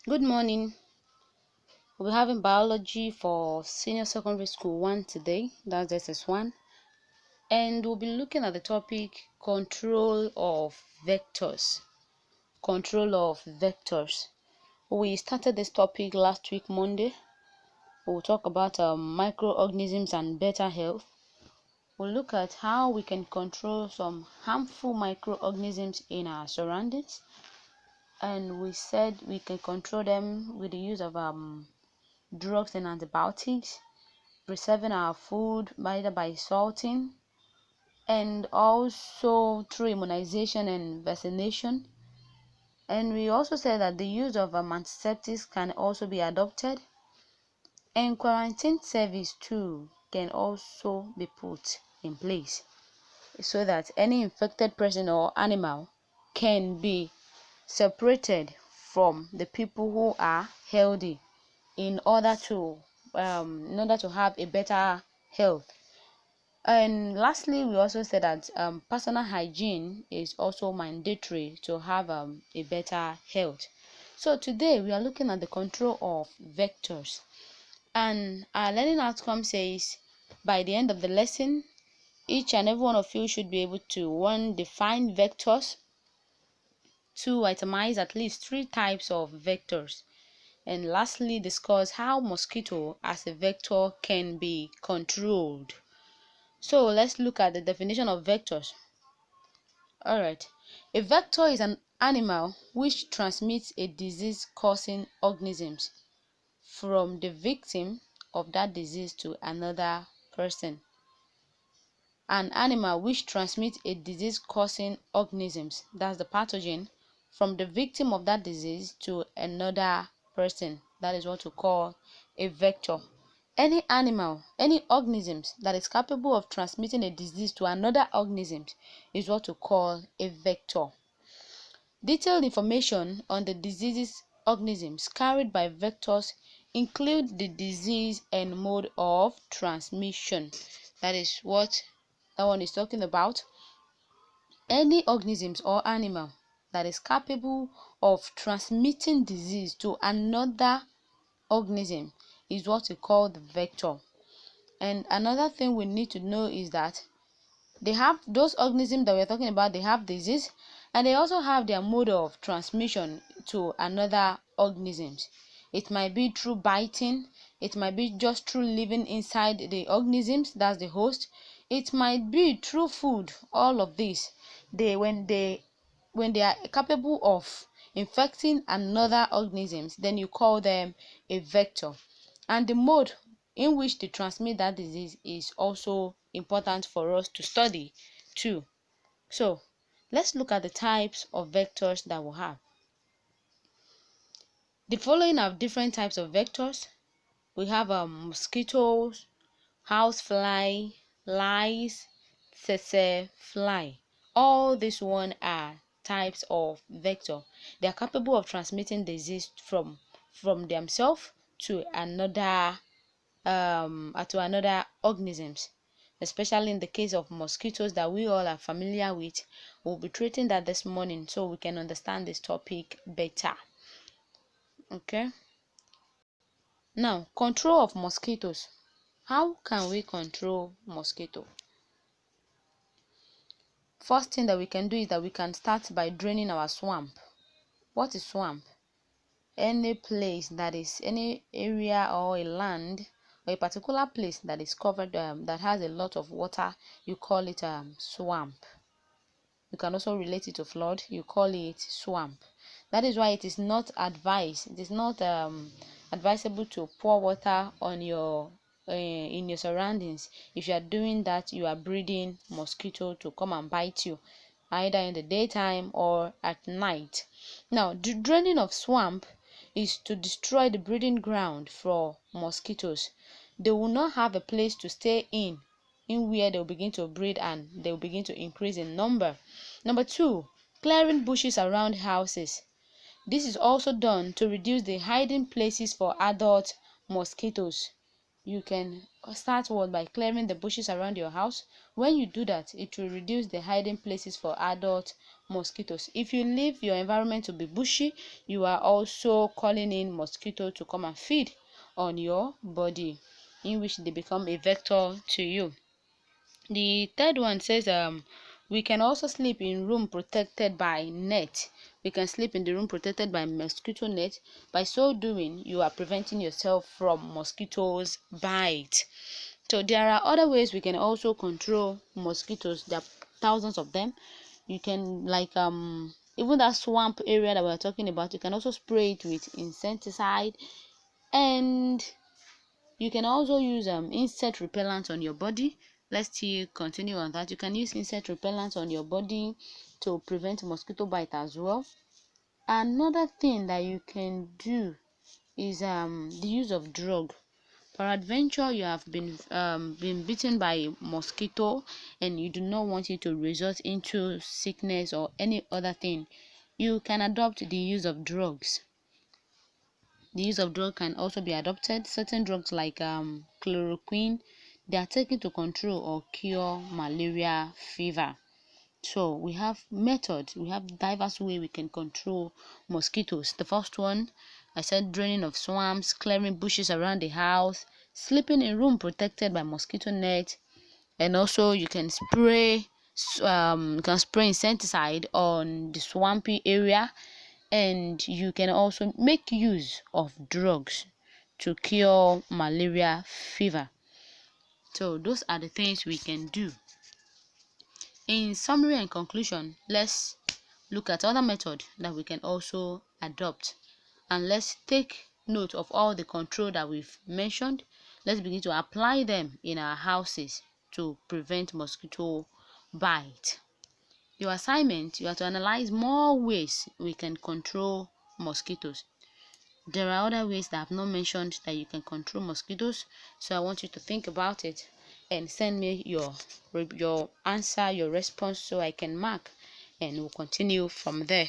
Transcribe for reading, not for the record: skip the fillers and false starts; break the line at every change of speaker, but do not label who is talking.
Good morning. We'll be having biology for senior secondary school 1 today. That's SS1. And we'll be looking at the topic control of vectors. Control of vectors. We started this topic last week, Monday. We'll talk about microorganisms and better health. We'll look at how we can control some harmful microorganisms in our surroundings. And we said we can control them with the use of drugs and antibiotics, preserving our food either by salting, and also through immunization and vaccination. And we also said that the use of antiseptics can also be adopted, and quarantine service too can also be put in place so that any infected person or animal can be separated from the people who are healthy in order to have a better health. And lastly, we also said that personal hygiene is also mandatory to have a better health. So today we are looking at the control of vectors, and our learning outcome says by the end of the lesson, each and every one of you should be able to 1. Define vectors, 2. Itemize at least 3 types of vectors, and lastly discuss how mosquito as a vector can be controlled. So let's look at the definition of vectors. Alright, a vector is an animal which transmits a disease-causing organisms from the victim of that disease to another person. An animal which transmits a disease-causing organisms, that's the pathogen, from the victim of that disease to another person. That is what we call a vector. Any animal, any organisms that is capable of transmitting a disease to another organism is what we call a vector. Detailed information on the diseases organisms carried by vectors include the disease and mode of transmission. That is what that one is talking about. Any organisms or animal that is capable of transmitting disease to another organism is what we call the vector. And another thing we need to know is that they have those organisms that we're talking about, they have disease, and they also have their mode of transmission to another organisms. It might be through biting, it might be just through living inside the organisms, that's the host, it might be through food. All of this, when they are capable of infecting another organisms, then you call them a vector. And the mode in which they transmit that disease is also important for us to study too. So let's look at the types of vectors that we have. The following are different types of vectors. We have mosquitoes, housefly, lice, tsetse fly. All these one are types of vector. They are capable of transmitting disease from themselves to another organisms, especially in the case of mosquitoes that we all are familiar with. We'll be treating that this morning so we can understand this topic better. Okay, now control of mosquitoes. How can we control mosquito? First thing that we can do is that we can start by draining our swamp. What is swamp? Any place that is any area or a land or a particular place that is covered that has a lot of water, you call it swamp. You can also relate it to flood, you call it swamp. That is why it is not advised, it is not advisable to pour water on your in your surroundings. If you are doing that, you are breeding mosquito to come and bite you either in the daytime or at night. Now the draining of swamp is to destroy the breeding ground for mosquitoes. They will not have a place to stay in where they'll begin to breed and they'll begin to increase in number. Number 2, clearing bushes around houses. This is also done to reduce the hiding places for adult mosquitoes. You can start by clearing the bushes around your house. When you do that, it will reduce the hiding places for adult mosquitoes. If you leave your environment to be bushy, you are also calling in mosquitoes to come and feed on your body, in which they become a vector to you. The third one says we can also sleep in room protected by net. We can sleep in the room protected by mosquito net. By so doing, you are preventing yourself from mosquitoes bite. So there are other ways we can also control mosquitoes. There are thousands of them. You can, like even that swamp area that we're talking about, you can also spray it with insecticide, and you can also use insect repellent on your body. Let's still continue on that. You can use insect repellent on your body to prevent mosquito bite as well. Another thing that you can do is the use of drug. Peradventure you have been bitten by a mosquito and you do not want it to result into sickness or any other thing, you can adopt the use of drugs. The use of drug can also be adopted. Certain drugs like chloroquine, they are taken to control or cure malaria fever. So we have methods, we have diverse way we can control mosquitoes. The first one, I said, draining of swamps, clearing bushes around the house, sleeping in room protected by mosquito net, and also you can spray insecticide on the swampy area, and you can also make use of drugs to cure malaria fever. So those are the things we can do. In summary and conclusion, let's look at other methods that we can also adopt, and let's take note of all the control that we've mentioned. Let's begin to apply them in our houses to prevent mosquito bite. Your assignment, you have to analyze more ways we can control mosquitoes. There are other ways that I've not mentioned that you can control mosquitoes, so I want you to think about it and send me your answer, your response, so I can mark, and we'll continue from there.